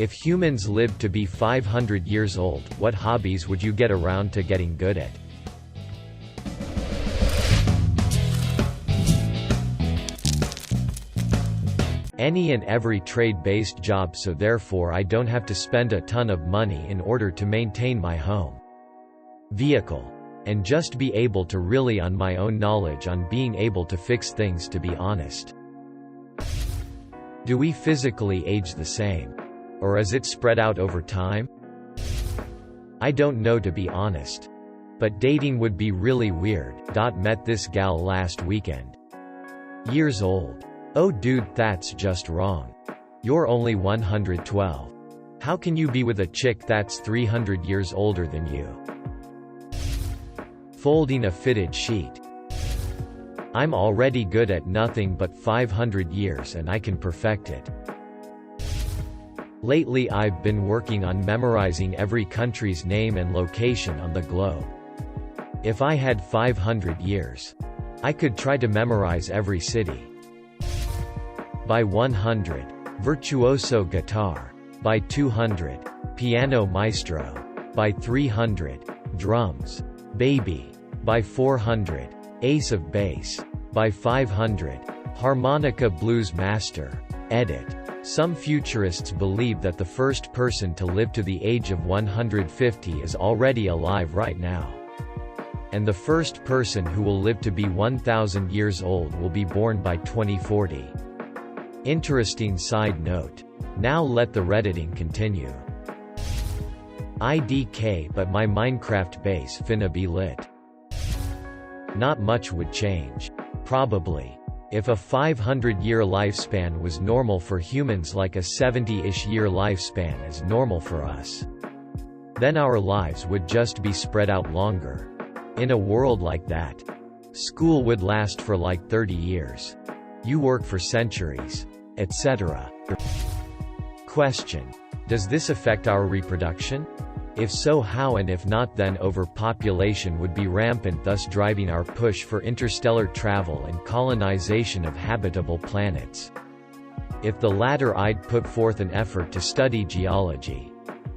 If humans lived to be 500 years old, what hobbies would you get around to getting good at? Any and every trade-based job, so therefore I don't have to spend a ton of money in order to maintain my home, vehicle, and just be able to rely on my own knowledge on being able to fix things, to be honest. Do we physically age the same? Or is it spread out over time? I don't know, to be honest. But dating would be really weird. Met this gal last weekend. Years old. Oh dude, that's just wrong. You're only 112. How can you be with a chick that's 300 years older than you? Folding a fitted sheet. I'm already good at nothing but 500 years and I can perfect it. Lately I've been working on memorizing every country's name and location on the globe. If I had 500 years, I could try to memorize every city. By 100, virtuoso guitar. By 200, piano maestro. By 300, drums, baby. By 400, ace of base. By 500, harmonica blues master. Edit. Some futurists believe that the first person to live to the age of 150 is already alive right now. And the first person who will live to be 1,000 years old will be born by 2040. Interesting side note. Now let the redditing continue. IDK, but my Minecraft base finna be lit. Not much would change. Probably. If a 500-year lifespan was normal for humans, like a 70-ish year lifespan is normal for us, then our lives would just be spread out longer. In a world like that, school would last for like 30 years. You work for centuries, etc. Question. Does this affect our reproduction? If so, how, and if not, then overpopulation would be rampant, thus driving our push for interstellar travel and colonization of habitable planets. If the latter, I'd put forth an effort to study geology,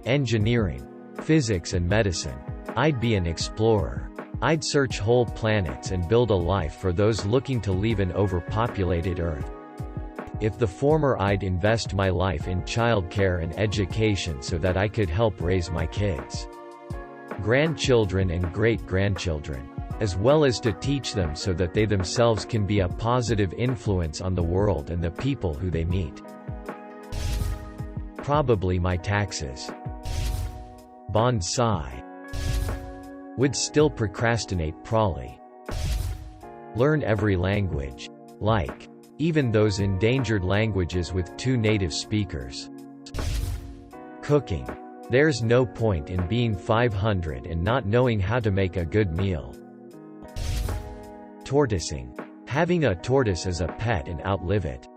engineering, physics and medicine. I'd be an explorer. I'd search whole planets and build a life for those looking to leave an overpopulated Earth. If the former, I'd invest my life in childcare and education so that I could help raise my kids, grandchildren and great-grandchildren, as well as to teach them so that they themselves can be a positive influence on the world and the people who they meet. Probably my taxes. Bonsai. Would still procrastinate, probably. Learn every language. Like, even those endangered languages with 2 native speakers. Cooking. There's no point in being 500 and not knowing how to make a good meal. Tortoising. Having a tortoise as a pet and outlive it.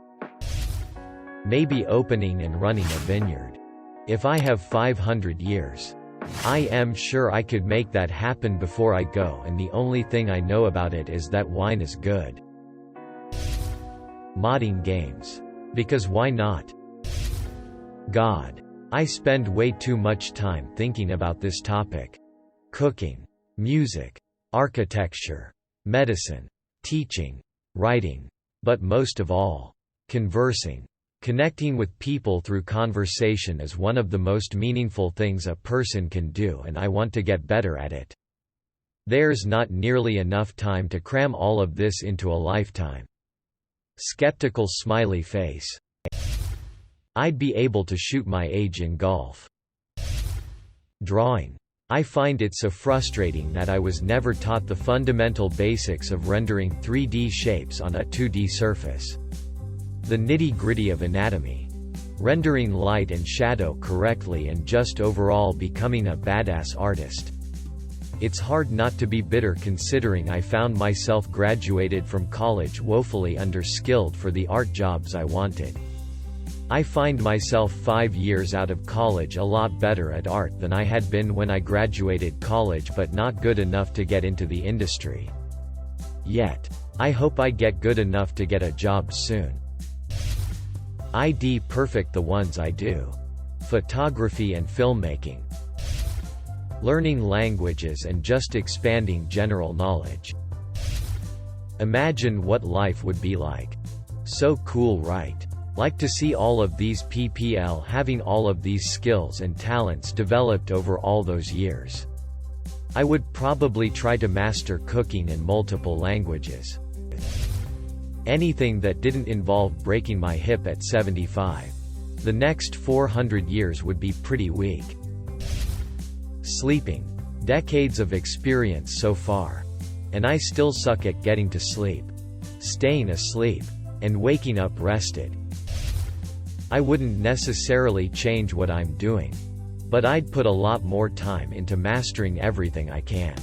Maybe opening and running a vineyard. If I have 500 years, I am sure I could make that happen before I go, and the only thing I know about it is that wine is good. Modding games. Because why not? God. I spend way too much time thinking about this topic. Cooking, music, architecture, medicine, teaching, writing, but most of all, conversing. Connecting with people through conversation is one of the most meaningful things a person can do, and I want to get better at it. There's not nearly enough time to cram all of this into a lifetime. Skeptical smiley face. I'd be able to shoot my age in golf. Drawing. I find it so frustrating that I was never taught the fundamental basics of rendering 3D shapes on a 2D surface. The nitty-gritty of anatomy. Rendering light and shadow correctly, and just overall becoming a badass artist. It's hard not to be bitter considering I found myself graduated from college woefully underskilled for the art jobs I wanted. I find myself 5 years out of college a lot better at art than I had been when I graduated college, but not good enough to get into the industry yet. I hope I get good enough to get a job soon. ID perfect the ones I do. photography and filmmaking, learning languages and just expanding general knowledge. Imagine what life would be like. So cool, right? Like to see all of these people having all of these skills and talents developed over all those years. I would probably try to master cooking in multiple languages. Anything that didn't involve breaking my hip at 75. The next 400 years would be pretty weak. Sleeping. Decades of experience so far. And I still suck at getting to sleep. Staying asleep. And waking up rested. I wouldn't necessarily change what I'm doing. But I'd put a lot more time into mastering everything I can.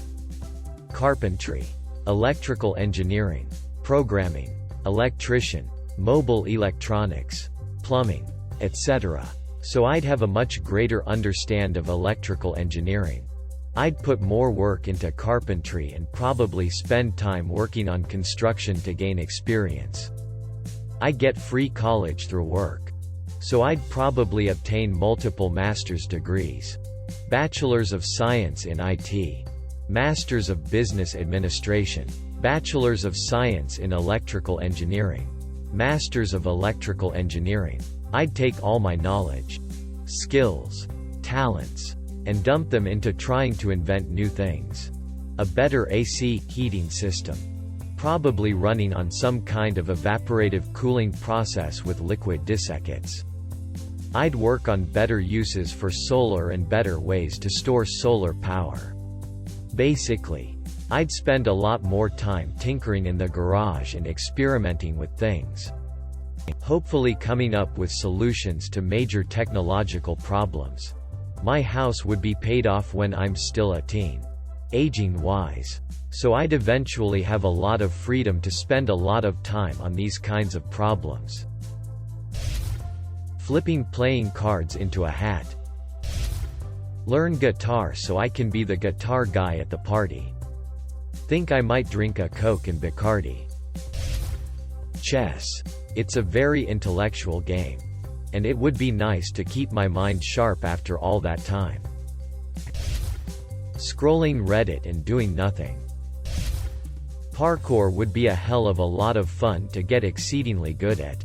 Carpentry. Electrical engineering. Programming. Electrician. Mobile electronics. Plumbing. Etc. So I'd have a much greater understand of electrical engineering. I'd put more work into carpentry and probably spend time working on construction to gain experience. I get free college through work. So I'd probably obtain multiple master's degrees. Bachelor's of Science in IT. Master's of Business Administration. Bachelor's of Science in Electrical Engineering. Masters of Electrical Engineering. I'd take all my knowledge, skills, talents, and dump them into trying to invent new things. A better AC heating system. Probably running on some kind of evaporative cooling process with liquid desseccates. I'd work on better uses for solar and better ways to store solar power. Basically, I'd spend a lot more time tinkering in the garage and experimenting with things. Hopefully coming up with solutions to major technological problems. My house would be paid off when I'm still a teen. Aging wise. So I'd eventually have a lot of freedom to spend a lot of time on these kinds of problems. Flipping playing cards into a hat. Learn guitar so I can be the guitar guy at the party. Think I might drink a Coke and Bacardi. Chess. It's a very intellectual game. And it would be nice to keep my mind sharp after all that time. Scrolling Reddit and doing nothing. Parkour would be a hell of a lot of fun to get exceedingly good at.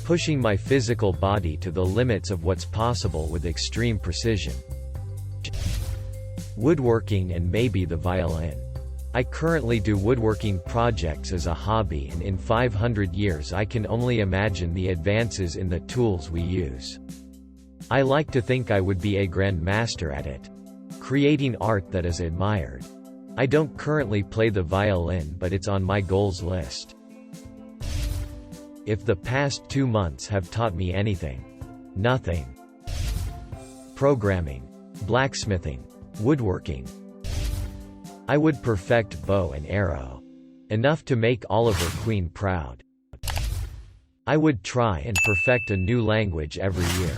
Pushing my physical body to the limits of what's possible with extreme precision. Woodworking and maybe the violin. I currently do woodworking projects as a hobby, and in 500 years I can only imagine the advances in the tools we use. I like to think I would be a grandmaster at it. Creating art that is admired. I don't currently play the violin, but it's on my goals list. If the past 2 months have taught me anything. Nothing. Programming. Blacksmithing. Woodworking. I would perfect bow and arrow. Enough to make Oliver Queen proud. I would try and perfect a new language every year.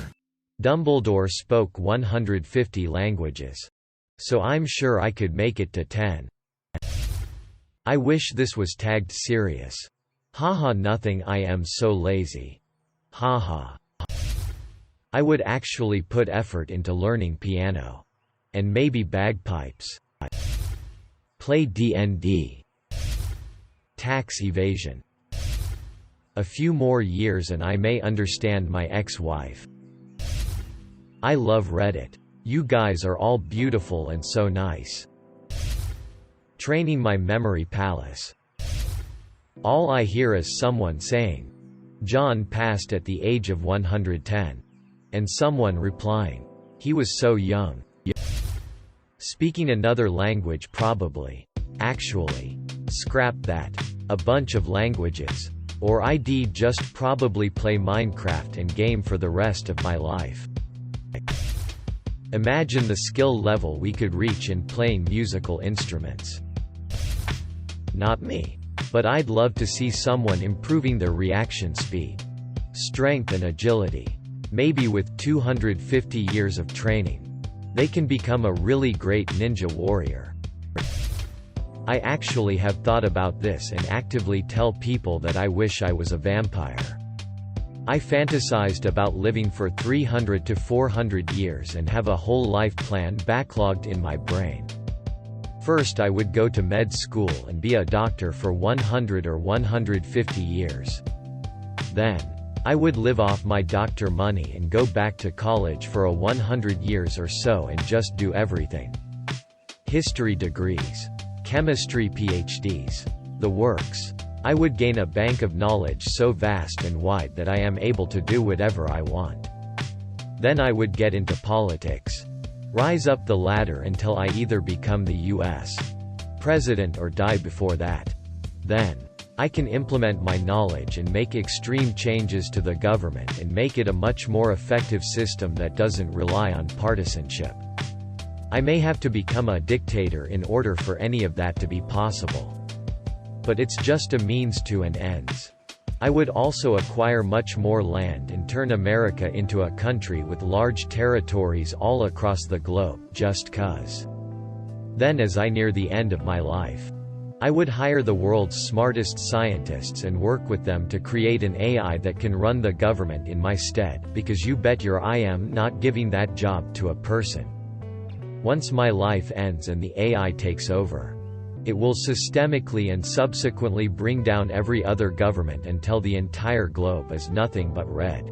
Dumbledore spoke 150 languages. So I'm sure I could make it to 10. I wish this was tagged serious. Haha, nothing, I am so lazy. Haha. I would actually put effort into learning piano. And maybe bagpipes. Play D&D. Tax evasion. A few more years and I may understand my ex-wife. I love Reddit. You guys are all beautiful and so nice. Training my memory palace. All I hear is someone saying, John passed at the age of 110. And someone replying, he was so young. Speaking another language probably. Actually. Scrap that. A bunch of languages. Or I'd just probably play Minecraft and game for the rest of my life. Imagine the skill level we could reach in playing musical instruments. Not me. But I'd love to see someone improving their reaction speed, strength and agility. Maybe with 250 years of training. They can become a really great ninja warrior. I actually have thought about this and actively tell people that I wish I was a vampire. I fantasized about living for 300 to 400 years and have a whole life plan backlogged in my brain. First I would go to med school and be a doctor for 100 or 150 years. Then, I would live off my doctor money and go back to college for a 100 years or so and just do everything. History degrees. Chemistry PhDs. The works. I would gain a bank of knowledge so vast and wide that I am able to do whatever I want. Then I would get into politics. Rise up the ladder until I either become the U.S. president or die before that. Then, I can implement my knowledge and make extreme changes to the government and make it a much more effective system that doesn't rely on partisanship. I may have to become a dictator in order for any of that to be possible. But it's just a means to an ends. I would also acquire much more land and turn America into a country with large territories all across the globe, just 'cause. Then as I near the end of my life, I would hire the world's smartest scientists and work with them to create an AI that can run the government in my stead, because you bet your I am not giving that job to a person. Once my life ends and the AI takes over, it will systemically and subsequently bring down every other government until the entire globe is nothing but red,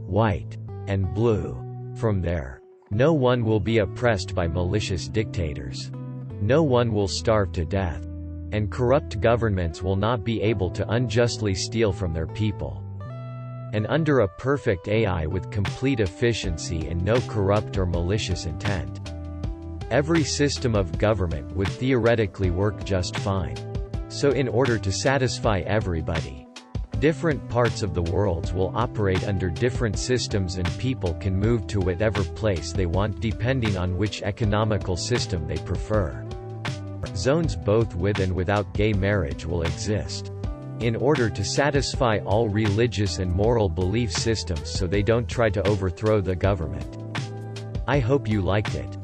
white, and blue. From there, no one will be oppressed by malicious dictators. No one will starve to death. And corrupt governments will not be able to unjustly steal from their people. And under a perfect AI with complete efficiency and no corrupt or malicious intent, every system of government would theoretically work just fine. So in order to satisfy everybody, different parts of the world will operate under different systems and people can move to whatever place they want depending on which economical system they prefer. Zones both with and without gay marriage will exist, in order to satisfy all religious and moral belief systems so they don't try to overthrow the government. I hope you liked it.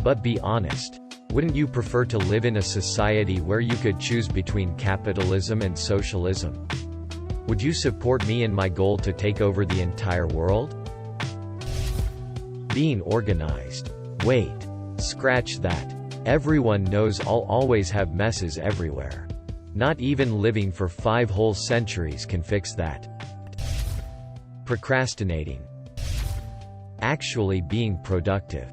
But be honest, wouldn't you prefer to live in a society where you could choose between capitalism and socialism? Would you support me in my goal to take over the entire world? Being organized. Wait. Scratch that. Everyone knows I'll always have messes everywhere. Not even living for 5 whole centuries can fix that. Procrastinating. Actually being productive.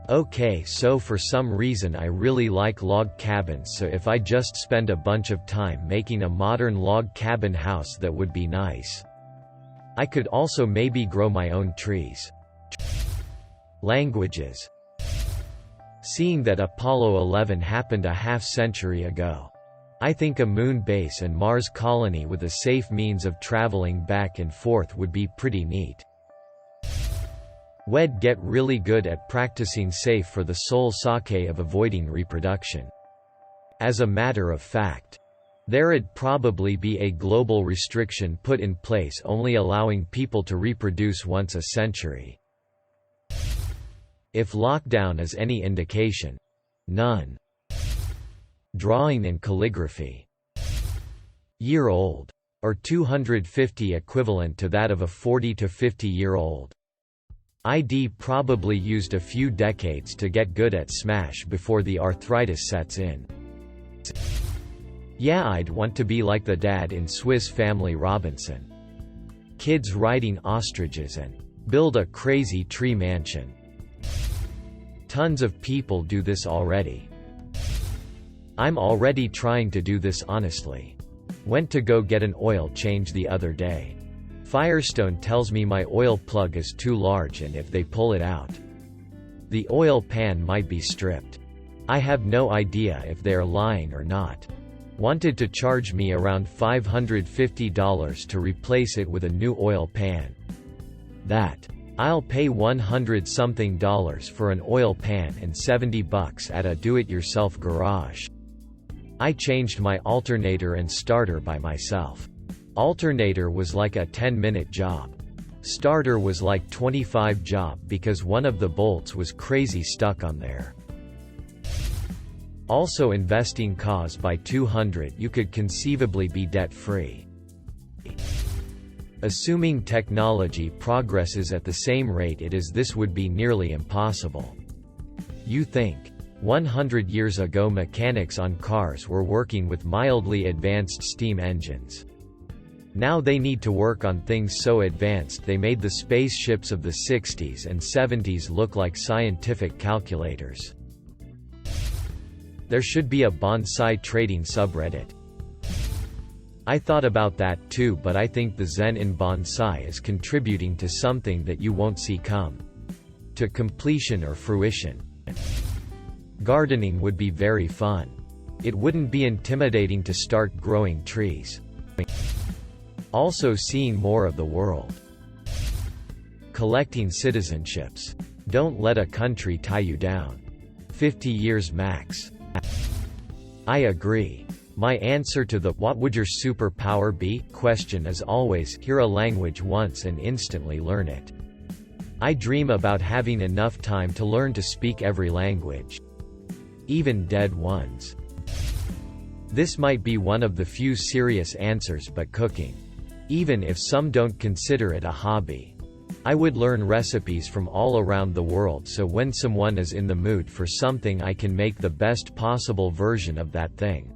Okay, so for some reason I really like log cabins, so if I just spend a bunch of time making a modern log cabin house, that would be nice. I could also maybe grow my own trees. Languages. Seeing that Apollo 11 happened a half-century ago, I think a moon base and Mars colony with a safe means of traveling back and forth would be pretty neat. We'd get really good at practicing safe for the sole sake of avoiding reproduction. As a matter of fact, there'd probably be a global restriction put in place only allowing people to reproduce once a century. If lockdown is any indication, none. Drawing and calligraphy. Year-old. Or 250 equivalent to that of a 40 to 50-year-old. I'd probably used a few decades to get good at Smash before the arthritis sets in. Yeah, I'd want to be like the dad in Swiss Family Robinson. Kids riding ostriches and build a crazy tree mansion. Tons of people do this already. I'm already trying to do this honestly. Went to go get an oil change the other day. Firestone tells me my oil plug is too large and if they pull it out, the oil pan might be stripped. I have no idea if they're lying or not. Wanted to charge me around $550 to replace it with a new oil pan. I'll pay $100-something for an oil pan and $70 at a do-it-yourself garage. I changed my alternator and starter by myself. Alternator was like a 10-minute job. Starter was like 25 job because one of the bolts was crazy stuck on there. Also investing cause by 200 you could conceivably be debt-free. Assuming technology progresses at the same rate it is, this would be nearly impossible. You think. 100 years ago mechanics on cars were working with mildly advanced steam engines. Now they need to work on things so advanced they made the spaceships of the 60s and 70s look like scientific calculators. There should be a bonsai trading subreddit. I thought about that too, but I think the zen in bonsai is contributing to something that you won't see come to completion or fruition. Gardening would be very fun. It wouldn't be intimidating to start growing trees. Also seeing more of the world. Collecting citizenships. Don't let a country tie you down. 50 years max. I agree. My answer to the "what would your superpower be?" question is always, hear a language once and instantly learn it. I dream about having enough time to learn to speak every language. Even dead ones. This might be one of the few serious answers, but cooking. Even if some don't consider it a hobby. I would learn recipes from all around the world so when someone is in the mood for something I can make the best possible version of that thing.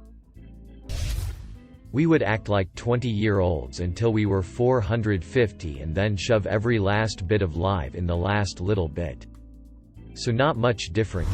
We would act like 20-year-olds until we were 450 and then shove every last bit of life in the last little bit. So not much different.